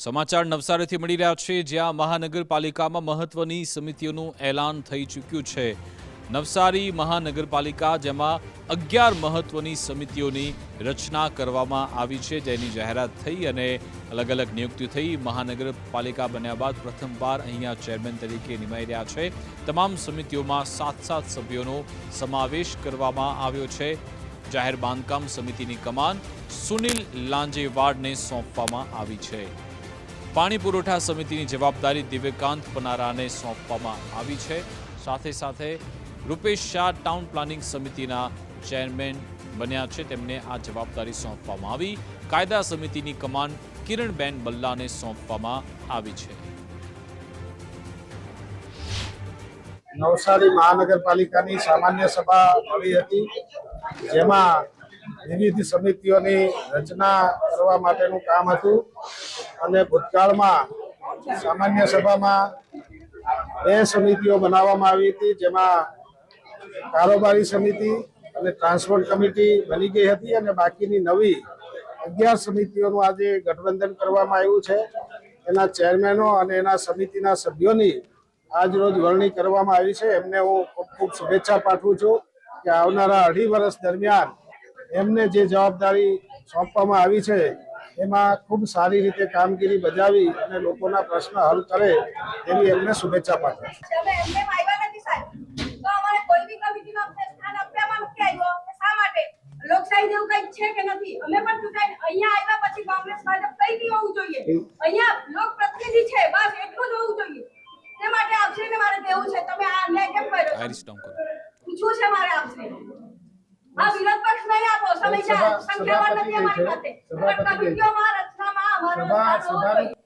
સમાચાર નવસારીથી મળી રહ્યા છે, જ્યાં મહાનગરપાલિકામાં મહત્વની સમિતિઓનું એલાન થઈ ચૂક્યું છે। નવસારી મહાનગરપાલિકા, જેમાં 11 મહત્વની સમિતિઓની રચના કરવામાં આવી છે, જેની જાહેરાત થઈ અને અલગ અલગ નિયુક્તિ થઈ। મહાનગરપાલિકા બન્યા બાદ પ્રથમવાર અહીંયા ચેરમેન તરીકે નિમાઈ રહ્યા છે। તમામ સમિતિઓમાં 7 સભ્યોનો સમાવેશ કરવામાં આવ્યો છે। જાહેર બાંધકામ સમિતિની કમાન સુનિલ લાંજેવાડને સોંપવામાં આવી છે। પાણી પુરવઠા સમિતિની જવાબદારી દિવ્યકાંત પનારાને સોંપવામાં આવી છે। સાથે સાથે રૂપેશ શાહ ટાઉન પ્લાનિંગ સમિતિના ચેરમેન બન્યા છે, તેમને આ જવાબદારી સોંપવામાં આવી। કાયદા સમિતિની કમાન કિરણબેન બલ્લાને સોંપવામાં આવી છે। નવસારી મહાનગરપાલિકાની સામાન્ય સભા મળી હતી, જેમાં વિવિધ સમિતિઓની રચના કરવા માટેનું કામ હતું અને ભૂતકાળમાં સામાન્ય સભામાં 2 સમિતિઓ બનાવવામાં આવી હતી, જેમાં કારોબારી સમિતિ અને ટ્રાન્સપોર્ટ કમિટી બની ગઈ હતી અને બાકીની નવી 11 સમિતિઓનું આજે ગઠબંધન કરવામાં આવ્યું છે। એના ચેરમેનો અને એના સમિતિના સભ્યોની આજ રોજ વરણી કરવામાં આવી છે। એમને હું ખૂબ ખૂબ શુભેચ્છા પાઠવું છું કે આવનારા 2.5 વર્ષ દરમિયાન એમને જે જવાબદારી સોંપવામાં આવી છે એમાં ખૂબ સારી રીતે કામગીરી બજાવી અને લોકોના પ્રશ્ન હલ કરે એવી એમને શુભેચ્છા પાઠવું છું। લોકશાહી જેવું કઈ છે કે નથી? અમે પણ ચૂંટાઈ અહીંયા આવ્યા પછી કોંગ્રેસ ભાજપ કઈ બી હોવું જોઈએ। અહીંયા લોક પ્રતિનિધિ છે, બસ એટલું જ હોવું જોઈએ। તે માટે આપશ્રીને મારે કહેવું છે, તમે આ અન્યાય કેમ કર્યો? પૂછવું છે મારે આપશ્રી। આ વિરોધ પક્ષ નહીં આપો, સંખ્યાવાન નથી અમારી પાસે, પણ કમિટીઓમાં રચનામાં અમારો સાથ હોવો જોઈએ।